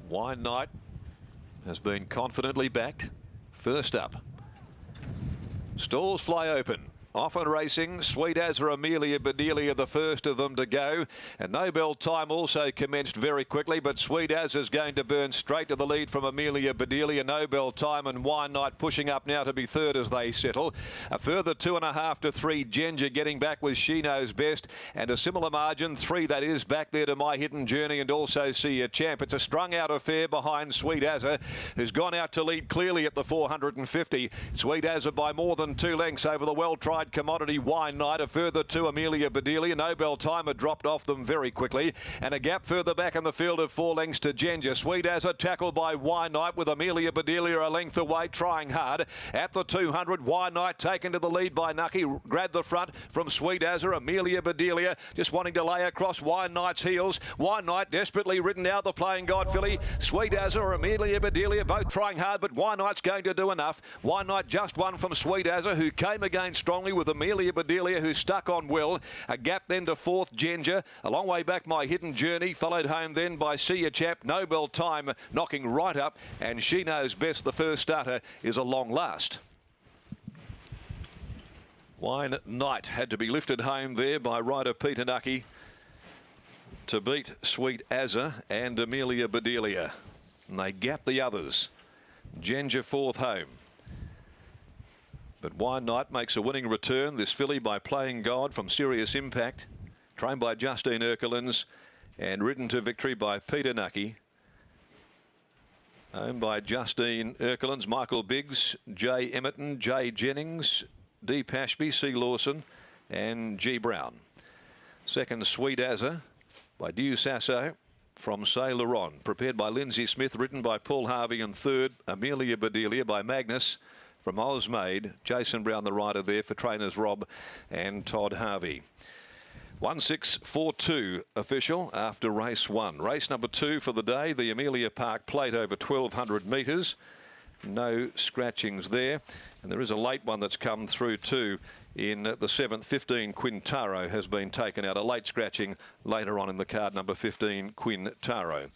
Wine Night has been confidently backed. First up, stalls fly open. Off and racing, Sweet as Amelia Bedelia, the first of them to go. And Nobel Time also commenced very quickly, but Sweet as is going to burn straight to the lead from Amelia Bedelia. Nobel Time and Wine Night pushing up now to be third as they settle. A further 2.5 to 3, Ginger getting back with She Knows Best. And a similar margin, 3 that is back there to My Hidden Journey and also See a Champ. It's a strung out affair behind Sweet as who's gone out to lead clearly at the 450. Sweet as by more than 2 lengths over the well-tried commodity Wine Night. A further 2, Amelia Bedelia. Nobel Timer dropped off them very quickly. And a gap further back in the field of 4 lengths to Ginger. Sweet as tackled by Wine Night with Amelia Bedelia a length away, trying hard. At the 200, Wine Night taken to the lead by Nucky. Grabbed the front from Sweet as Amelia Bedelia just wanting to lay across Wine Night's heels. Wine Night desperately ridden out the Playing God filly. Sweet as Amelia Bedelia both trying hard, but Wine Night's going to do enough. Wine Night just won from Sweet as who came again strongly with Amelia Bedelia, who stuck on well. A gap then to 4th, Ginger. A long way back, My Hidden Journey, followed home then by See a Chap. Nobel Time knocking right up, and She Knows Best, the first starter, is a long last. Wine Night had to be lifted home there by rider Peter Nucky to beat Sweet as and Amelia Bedelia. And they gapped the others. Ginger 4th home. But Wine Night makes a winning return. This filly by Playing God from Serious Impact, trained by Justine Erkelins and ridden to victory by Peter Nucky. Owned by Justine Erkelins, Michael Biggs, Jay Emmerton, Jay Jennings, D. Pashby, C. Lawson and G. Brown. Second, Sweet as by Dew Sasso from Say Laurent, prepared by Lindsay Smith, written by Paul Harvey. And third, Amelia Bedelia by Magnus from Ozmaid. Jason Brown, the rider there for trainers Rob and Todd Harvey. 1642 official after race 1. Race number 2 for the day, the Amelia Park Plate over 1200 metres. No scratchings there. And there is a late one that's come through too in the 7th. 15 Quintaro has been taken out. A late scratching later on in the card, number 15 Quintaro.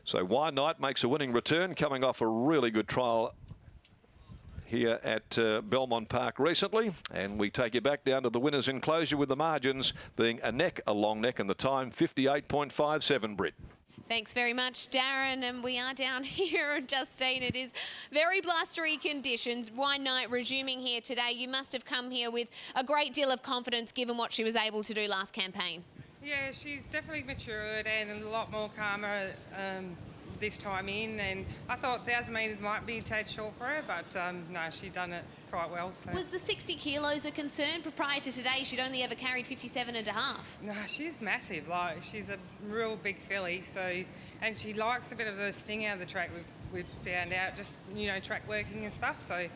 So Wine Night makes a winning return, coming off a really good trial here at Belmont Park recently. And we take you back down to the winner's enclosure with the margins being a neck, a long neck, and the time 58.57, Brit. Thanks very much, Darren. And we are down here, Justine. It is very blustery conditions. Wine Night resuming here today. You must have come here with a great deal of confidence given what she was able to do last campaign. Yeah, she's definitely matured and a lot more calmer this time in, and I thought 1,000 metres might be a tad short for her, but no, she done it quite well. So. Was the 60 kilos a concern? Prior to today, she'd only ever carried 57.5. No, she's massive. Like, she's a real big filly. So, and she likes a bit of the sting out of the track. We've found out, just track working and stuff. So,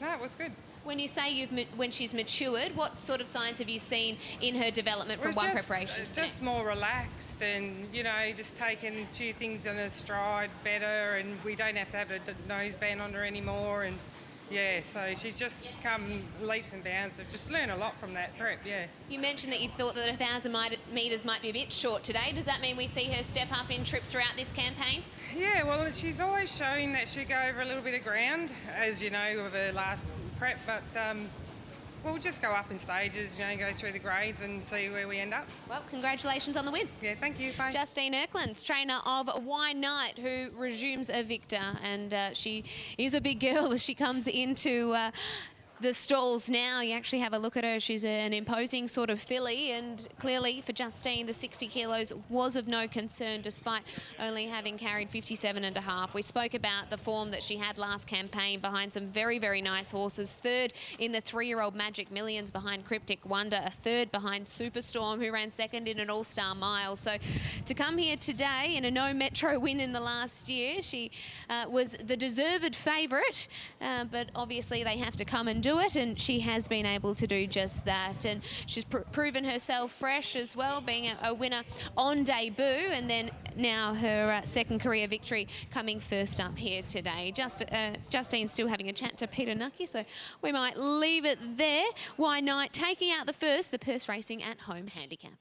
no, it was good. When you say when she's matured, what sort of signs have you seen in her development from one preparation to next? Just more relaxed and, just taking a few things in her stride better, and we don't have to have a noseband on her anymore. And yeah, so she's just come leaps and bounds. I've just learned a lot from that prep, yeah. You mentioned that you thought that 1,000 metres might be a bit short today. Does that mean we see her step up in trips throughout this campaign? Yeah, well, she's always showing that she'll go over a little bit of ground, as you know, with her last prep, but we'll just go up in stages, go through the grades and see where we end up. Well, congratulations on the win. Yeah, thank you. Bye. Justine Erkelins, trainer of Wine Night, who resumes a victor, and she is a big girl as she comes into the stalls now. You actually have a look at her. She's an imposing sort of filly, and clearly for Justine, the 60 kilos was of no concern despite only having carried 57.5. We spoke about the form that she had last campaign behind some very, very nice horses. Third in the 3-year-old Magic Millions behind Cryptic Wonder, a third behind Superstorm, who ran second in an All-Star Mile. So to come here today in a no Metro win in the last year, she was the deserved favourite, but obviously they have to come and do it, and she has been able to do just that. And she's proven herself fresh as well, being a winner on debut, and then now her second career victory coming first up here today. Justine's still having a chat to Peter Nucky, so we might leave it there. Wine Night taking out the first, the Purse Racing at Home handicap.